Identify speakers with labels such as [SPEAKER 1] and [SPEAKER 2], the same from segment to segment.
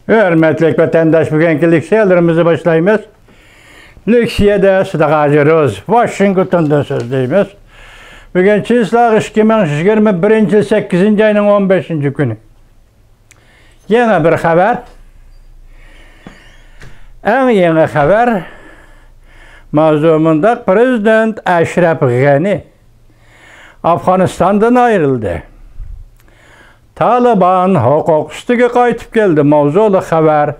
[SPEAKER 1] Hürmetlik vatandaş, bugünkü leksiyalarımızı başlayımız. Leksiyada Sıdaqacı Washington'dan sözdeyimiz. Bugün çizlaq 2021 8. ayının 15. günü. Yeni bir haber. En yeni haber mavzumunda Prezident Ashraf Ghani Afganistan'dan ayrıldı. Taliban hukuküstüge qaytıp geldi. Mavzulu haber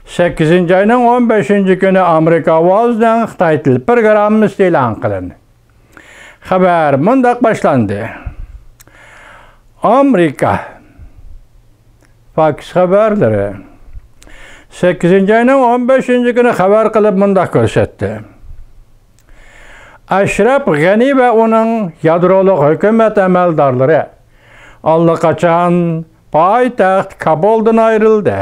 [SPEAKER 1] 8. ayının 15. günü Amerika avazdan Xitay til programımız e'lon qilindi. Haber mundaq başlandı. Amerika Fox haberleri 8. ayının 15. günü haber qilib mundaq ko'rsatdi. Ashraf Ghani ve onun yadroluk hükümet əməldarları allaqaçan paytaxt Kabul'dan ayrıldı.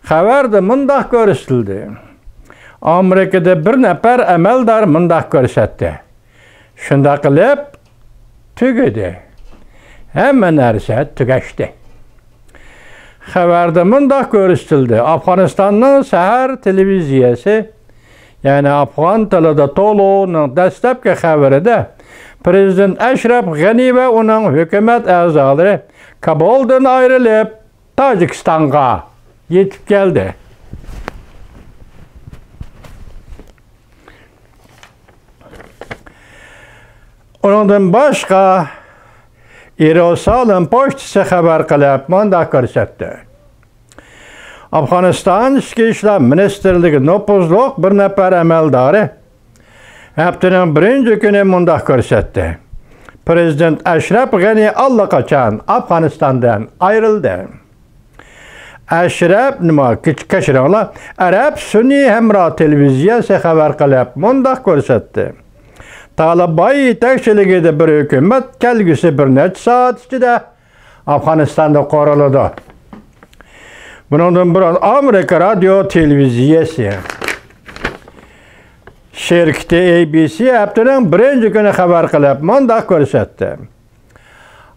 [SPEAKER 1] Haberde mundaq görüstüldü. Amerika'da bir nefer əməldar mundaq görsətdi. Şunda qilib tügedi. Hemen narsa tügeçti. Haberde mundaq görüstüldü. Afganistan'ın səhər televiziyası, yani Afgan tilida tolu'nun dastlabki xabarida Prezident Ashraf Ghani ve onun hükümet azaları Kabul'dan ayrılıp Tacikistan'a yetip geldi. Ondan başka Yerusalim poçtisi haber kılıp mundaq ko'rsatdi. Afganistan İçki İşler Ministerliği nopuzluq bir nefer əməldari haftanın birinci günü mundaq ko'rsatdi. Prezident Ashraf Ghani allaqachon Afganistan'dan ayrıldı. Ashraf kechiringlar, Arab Sunni Hamro televiziyasi xabar qilib mundaq ko'rsatdi. Taliban yetakchiligida bir hukumat kelgusi bir necha soat ichida Afg'onistonda quriladi. Bundan burun Amerika radyo televiziyasi şirketi ABC haftanın birinci günü xabar qilib mundaq ko'rsatdi.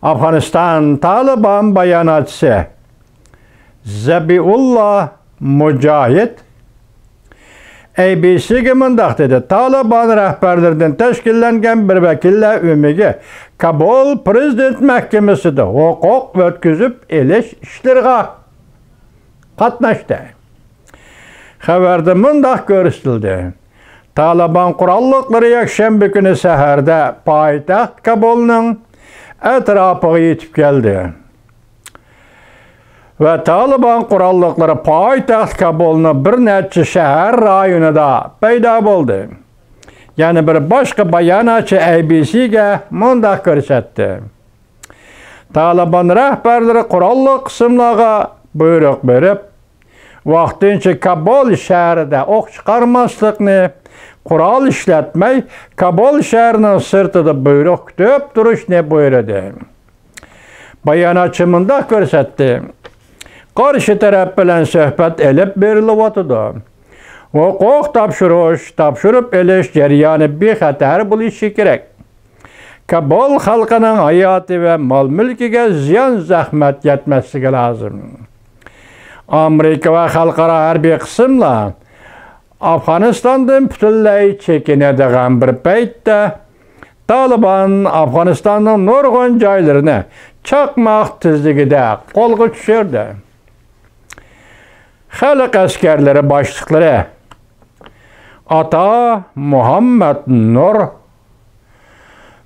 [SPEAKER 1] Afg'oniston Taliban bayonotchisi Zabiullah Mujahid ABC'ga mundaq dedi. Taliban rahbarlaridan tashkillangan bir vakillar umiga Kabul prezident mahkamasida huquq o'tkazib elish ishlariga qatnashdi. Xabarda mundaq ko'rsatildi. Taliban qurolliqlari yakshanba kuni saharda poytaxt Kabulning atrofiga yetib keldi. Ve Taliban qurolliqlari poytaxt Kabulning bir necha shahar rayonida paydo bo'ldi. Yani bir boshqa bayonotchi ABC'ga mundaq ko'rsatdi. Taliban rahbarlari qurolli qismlarga buyruq berib, vaqtincha Kabul shahrida o'q chiqarmaslikni, qurol ishlatmay Kabul shahrining sirtida buyruq kutib turishni buyurdi. Bayonotchi mundaq ko'rsatdi. Qarshi taraf bilan suhbat elib berilyapti. Huquq topshirib elish jarayoni bexatar bo'lishi kerak. Kabul xalqining hayoti va mol-mulkiga ziyon zahmat yetmasligi lozim. Amerika va xalqaro harbiy qismlar Afg'onistondan butunlay chekinadigan bir paytda Taliban Afg'onistonning nurg'un joylarini chaqmoq tezligida qo'lga tushirdi. Xalq askarlari boshliqlari Ata Muhammad Nur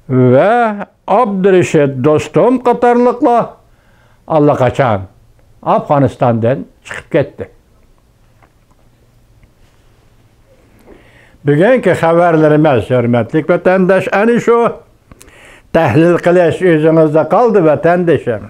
[SPEAKER 1] ve Abdurashid Dostum qatorliqlar allaqachon Afg'onistondan chiqib ketdi. Bugünkü xabarlarimiz, hürmetlik vatandaş, ana shu tahlil qilish o'zingizda qoldi vatandoshim.